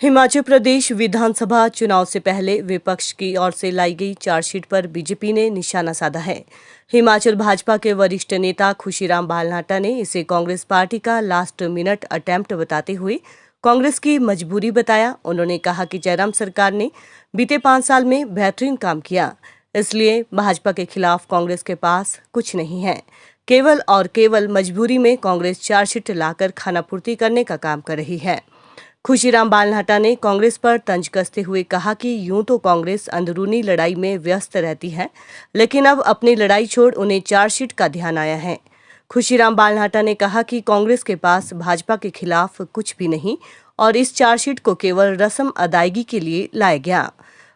हिमाचल प्रदेश विधानसभा चुनाव से पहले विपक्ष की ओर से लाई गई चार्जशीट पर बीजेपी ने निशाना साधा है। हिमाचल भाजपा के वरिष्ठ नेता खुशीराम बालनाटाह ने इसे कांग्रेस पार्टी का लास्ट मिनट अटेम्प्ट बताते हुए कांग्रेस की मजबूरी बताया। उन्होंने कहा कि जयराम सरकार ने बीते 5 साल में बेहतरीन काम किया, इसलिए भाजपा के खिलाफ कांग्रेस के पास कुछ नहीं है। केवल और केवल मजबूरी में कांग्रेस चार्जशीट लाकर खानापूर्ति करने का काम कर रही है। खुशीराम बालनाटाह ने कांग्रेस पर तंज कसते हुए कहा कि यूं तो कांग्रेस अंदरूनी लड़ाई में व्यस्त रहती है, लेकिन अब अपनी लड़ाई छोड़ उन्हें चार्जशीट का ध्यान आया है। खुशीराम बालनाटाह ने कहा कि कांग्रेस के पास भाजपा के खिलाफ कुछ भी नहीं और इस चार्जशीट को केवल रस्म अदायगी के लिए लाया गया।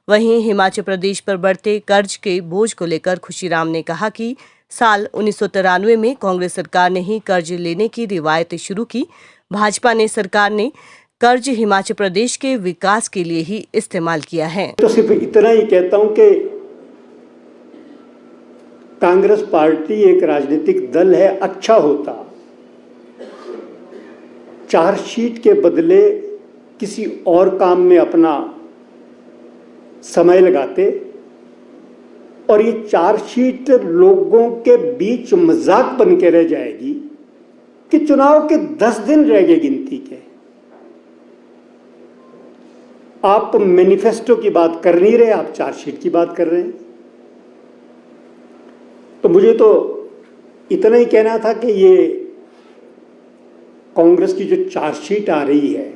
वहीं हिमाचल प्रदेश पर बढ़ते कर्ज के बोझ को लेकर खुशीराम ने कहा कि साल 1993 में कांग्रेस सरकार ने ही कर्ज लेने की रिवायत शुरू की। भाजपा ने सरकार ने कर्ज हिमाचल प्रदेश के विकास के लिए ही इस्तेमाल किया है। तो सिर्फ इतना ही कहता हूं कि कांग्रेस पार्टी एक राजनीतिक दल है। अच्छा होता चार्जशीट के बदले किसी और काम में अपना समय लगाते और ये चार्जशीट लोगों के बीच मजाक बन के रह जाएगी कि चुनाव के 10 दिन रह गए गिनती के। आप मैनिफेस्टो की बात कर नहीं रहे, आप चार्जशीट की बात कर रहे हैं। तो मुझे तो इतना ही कहना था कि ये कांग्रेस की जो चार्जशीट आ रही है,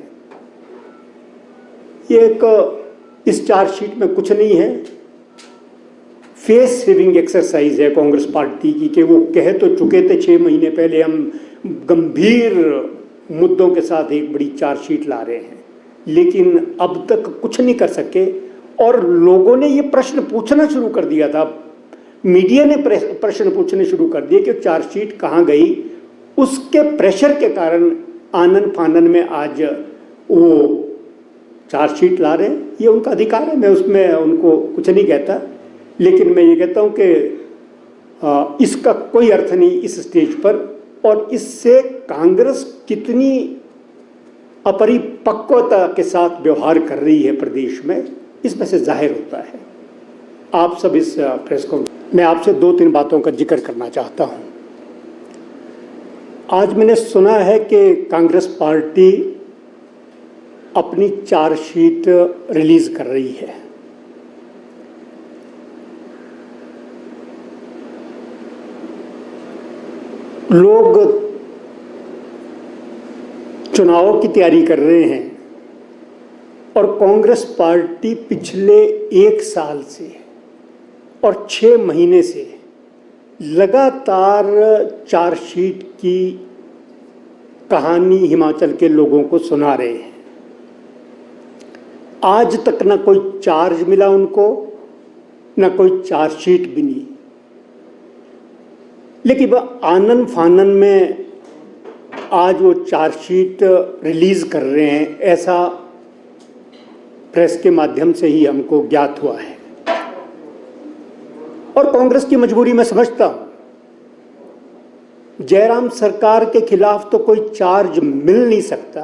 ये इस चार्जशीट में कुछ नहीं है। फेस सेविंग एक्सरसाइज है कांग्रेस पार्टी की कि वो कह तो चुके थे 6 महीने पहले हम गंभीर मुद्दों के साथ एक बड़ी चार्जशीट ला रहे हैं, लेकिन अब तक कुछ नहीं कर सके। और लोगों ने ये प्रश्न पूछना शुरू कर दिया था, मीडिया ने प्रश्न पूछने शुरू कर दिए कि चार्जशीट कहाँ गई। उसके प्रेशर के कारण आनन फानन में आज वो चार्जशीट ला रहे हैं। ये उनका अधिकार है, मैं उसमें उनको कुछ नहीं कहता, लेकिन मैं ये कहता हूँ कि इसका कोई अर्थ नहीं इस स्टेज पर। और इससे कांग्रेस कितनी अपरिपक्वता के साथ व्यवहार कर रही है प्रदेश में, इसमें से जाहिर होता है। आप सब इस प्रेस को मैं आपसे 2-3 बातों का जिक्र करना चाहता हूं। आज मैंने सुना है कि कांग्रेस पार्टी अपनी चार्जशीट रिलीज कर रही है। लोग चुनावों की तैयारी कर रहे हैं और कांग्रेस पार्टी पिछले 1 साल से और 6 महीने से लगातार चार्जशीट की कहानी हिमाचल के लोगों को सुना रहे हैं। आज तक ना कोई चार्ज मिला उनको, ना कोई चार्जशीट बनी, लेकिन वह आनन फानन में आज वो चार्जशीट रिलीज कर रहे हैं, ऐसा प्रेस के माध्यम से ही हमको ज्ञात हुआ है। और कांग्रेस की मजबूरी मैं समझता हूं। जयराम सरकार के खिलाफ तो कोई चार्ज मिल नहीं सकता,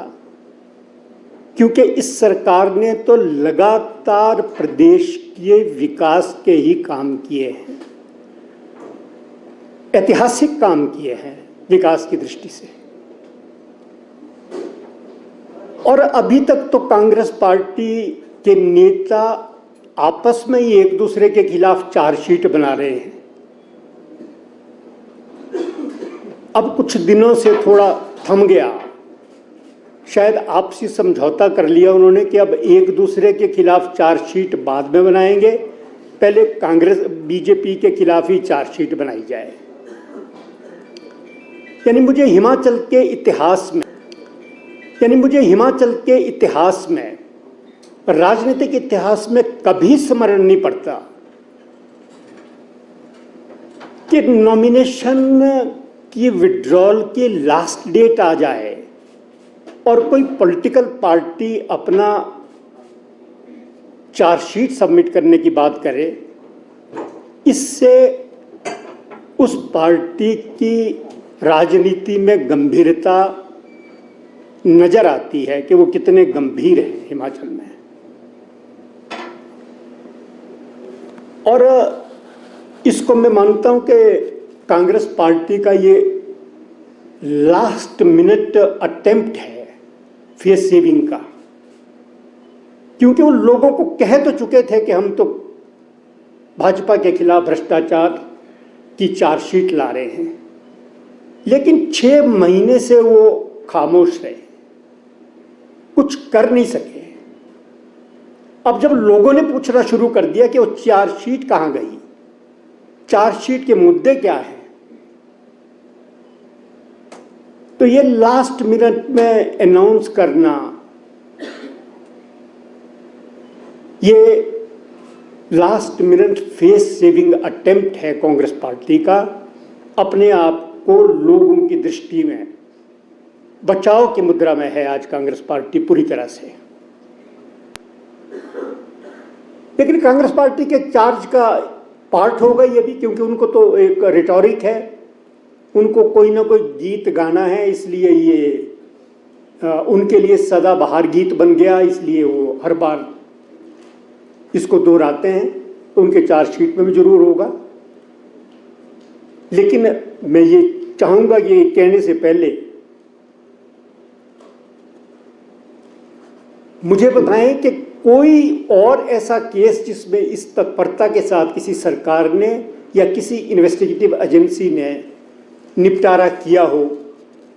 क्योंकि इस सरकार ने तो लगातार प्रदेश के विकास के ही काम किए हैं, ऐतिहासिक काम किए हैं विकास की दृष्टि से। और अभी तक तो कांग्रेस पार्टी के नेता आपस में ही एक दूसरे के खिलाफ चार्जशीट बना रहे हैं। अब कुछ दिनों से थोड़ा थम गया, शायद आपसी समझौता कर लिया उन्होंने कि अब एक दूसरे के खिलाफ चार्जशीट बाद में बनाएंगे, पहले कांग्रेस बीजेपी के खिलाफ ही चार्जशीट बनाई जाए। यानी मुझे हिमाचल के इतिहास में राजनीतिक इतिहास में कभी स्मरण नहीं पड़ता कि नॉमिनेशन की विड्रॉल की लास्ट डेट आ जाए और कोई पॉलिटिकल पार्टी अपना चार्जशीट सबमिट करने की बात करे। इससे उस पार्टी की राजनीति में गंभीरता नजर आती है कि वो कितने गंभीर हैं हिमाचल में। और इसको मैं मानता हूं कि कांग्रेस पार्टी का ये लास्ट मिनट अटेम्प्ट है फेस सेविंग का, क्योंकि वो लोगों को कह तो चुके थे कि हम तो भाजपा के खिलाफ भ्रष्टाचार की चार्जशीट ला रहे हैं, लेकिन 6 महीने से वो खामोश रहे, कुछ कर नहीं सके। अब जब लोगों ने पूछना शुरू कर दिया कि वो चार्जशीट कहां गई, चार्जशीट के मुद्दे क्या हैं, तो ये लास्ट मिनट में अनाउंस करना, ये last minute face saving attempt है कांग्रेस पार्टी का, अपने आप को लोगों की दृष्टि में बचाव की मुद्रा में है आज कांग्रेस पार्टी पूरी तरह से। लेकिन कांग्रेस पार्टी के चार्ज का पार्ट होगा ये भी, क्योंकि उनको तो एक रिटोरिक है, उनको कोई ना कोई गीत गाना है, इसलिए ये उनके लिए सदाबहार गीत बन गया, इसलिए वो हर बार इसको दोहराते हैं। उनके चार्जशीट में भी जरूर होगा, लेकिन मैं ये चाहूंगा कि ये कहने से पहले मुझे बताएं कि कोई और ऐसा केस जिसमें इस तत्परता के साथ किसी सरकार ने या किसी इन्वेस्टिगेटिव एजेंसी ने निपटारा किया हो।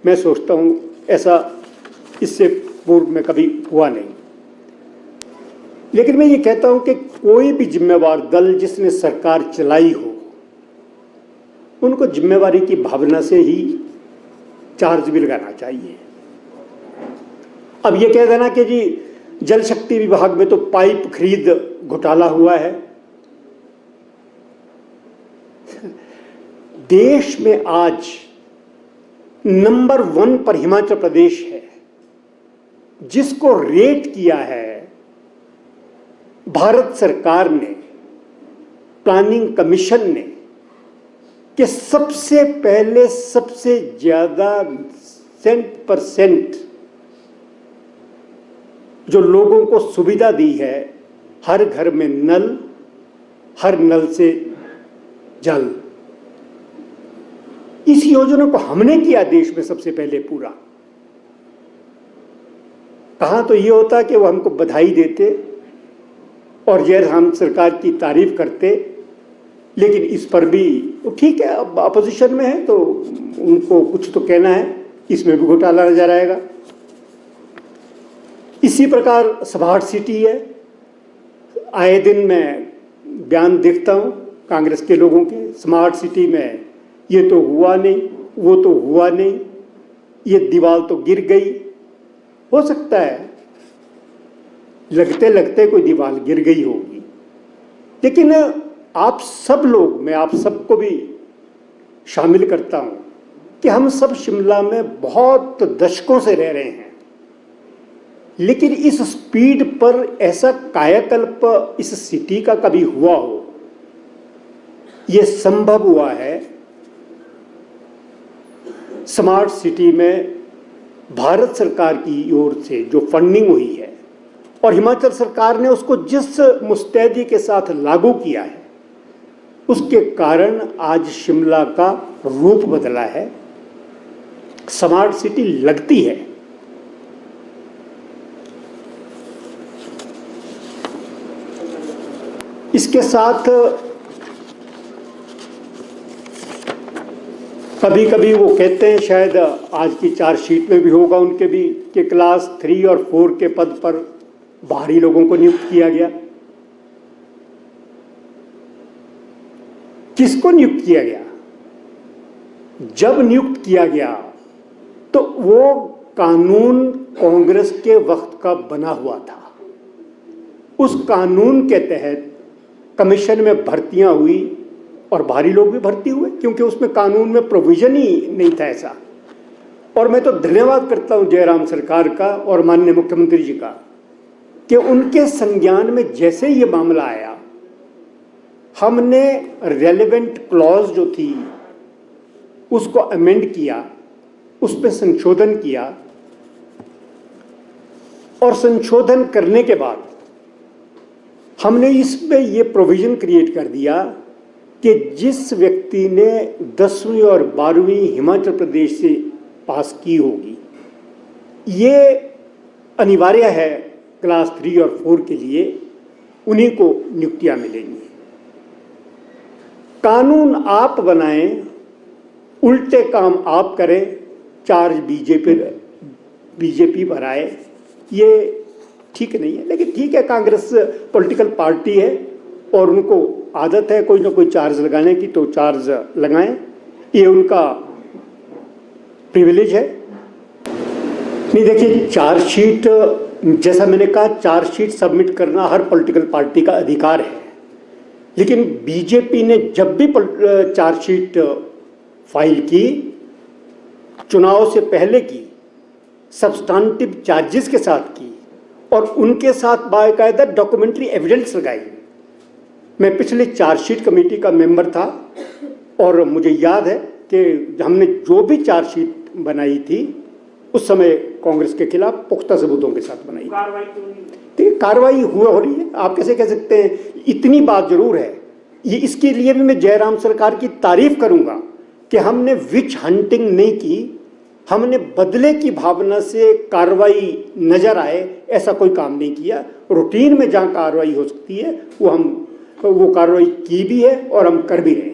मैं सोचता हूं ऐसा इससे पूर्व में कभी हुआ नहीं। लेकिन मैं ये कहता हूं कि कोई भी जिम्मेवार दल जिसने सरकार चलाई हो, उनको जिम्मेवारी की भावना से ही चार्ज भी लगाना चाहिए। अब ये कह देना कि जी जल शक्ति विभाग में तो पाइप खरीद घोटाला हुआ है, देश में आज नंबर 1 पर हिमाचल प्रदेश है, जिसको रेट किया है भारत सरकार ने, प्लानिंग कमीशन ने, कि सबसे पहले सबसे ज्यादा 100% जो लोगों को सुविधा दी है, हर घर में नल, हर नल से जल, इस योजना को हमने किया देश में सबसे पहले पूरा। कहां तो ये होता कि वो हमको बधाई देते और जयराम सरकार की तारीफ करते, लेकिन इस पर भी ठीक है, अब अपोजिशन में है तो उनको कुछ तो कहना है, इसमें भी घोटाला नजर आएगा। इसी प्रकार स्मार्ट सिटी है, आए दिन मैं बयान देखता हूं कांग्रेस के लोगों के, स्मार्ट सिटी में ये तो हुआ नहीं, वो तो हुआ नहीं, ये दीवार तो गिर गई। हो सकता है लगते लगते कोई दीवार गिर गई होगी, लेकिन आप सब लोग, मैं आप सबको भी शामिल करता हूं कि हम सब शिमला में बहुत दशकों से रह रहे हैं, लेकिन इस स्पीड पर ऐसा कायाकल्प इस सिटी का कभी हुआ हो, यह संभव हुआ है स्मार्ट सिटी में भारत सरकार की ओर से जो फंडिंग हुई है और हिमाचल सरकार ने उसको जिस मुस्तैदी के साथ लागू किया है, उसके कारण आज शिमला का रूप बदला है, स्मार्ट सिटी लगती है। इसके साथ कभी कभी वो कहते हैं, शायद आज की चार्जशीट में भी होगा उनके भी, कि क्लास 3 और 4 के पद पर बाहरी लोगों को नियुक्त किया गया। किसको नियुक्त किया गया? जब नियुक्त किया गया तो वो कानून कांग्रेस के वक्त का बना हुआ था। उस कानून के तहत कमीशन में भर्तियां हुई और बाहरी लोग भी भर्ती हुए, क्योंकि उसमें कानून में प्रोविजन ही नहीं था ऐसा। और मैं तो धन्यवाद करता हूं जयराम सरकार का और माननीय मुख्यमंत्री जी का कि उनके संज्ञान में जैसे ये मामला आया, हमने रेलेवेंट क्लॉज जो थी उसको अमेंड किया, उस पर संशोधन किया और संशोधन करने के बाद हमने इसमें ये प्रोविजन क्रिएट कर दिया कि जिस व्यक्ति ने 10वीं और 12वीं हिमाचल प्रदेश से पास की होगी, ये अनिवार्य है क्लास 3 और 4 के लिए, उन्हीं को नियुक्तियां मिलेंगी। कानून आप बनाएं, उल्टे काम आप करें, चार्ज बीजेपी पर आए, ये ठीक नहीं है। लेकिन ठीक है, कांग्रेस पॉलिटिकल पार्टी है और उनको आदत है कोई ना कोई चार्ज लगाने की, तो चार्ज लगाएं, ये उनका प्रिविलेज है। नहीं, देखिए, चार्जशीट, जैसा मैंने कहा, चार्जशीट सबमिट करना हर पॉलिटिकल पार्टी का अधिकार है। लेकिन बीजेपी ने जब भी चार्जशीट फाइल की, चुनाव से पहले की, सब्सटेंटिव चार्जेस के साथ की और उनके साथ बाकायदा डॉक्यूमेंट्री एविडेंस लगाई। मैं पिछले चार्जशीट कमेटी का मेंबर था और मुझे याद है कि हमने जो भी चार्जशीट बनाई थी उस समय कांग्रेस के खिलाफ पुख्ता सबूतों के साथ बनाई। कार्रवाई हो रही है, आप कैसे कह सकते हैं? इतनी बात जरूर है, ये इसके लिए भी मैं जयराम सरकार की तारीफ करूंगा कि हमने विच हंटिंग नहीं की, हमने बदले की भावना से कार्रवाई नजर आए ऐसा कोई काम नहीं किया। रूटीन में जहां कार्रवाई हो सकती है वो कार्रवाई की भी है और हम कर भी रहे हैं।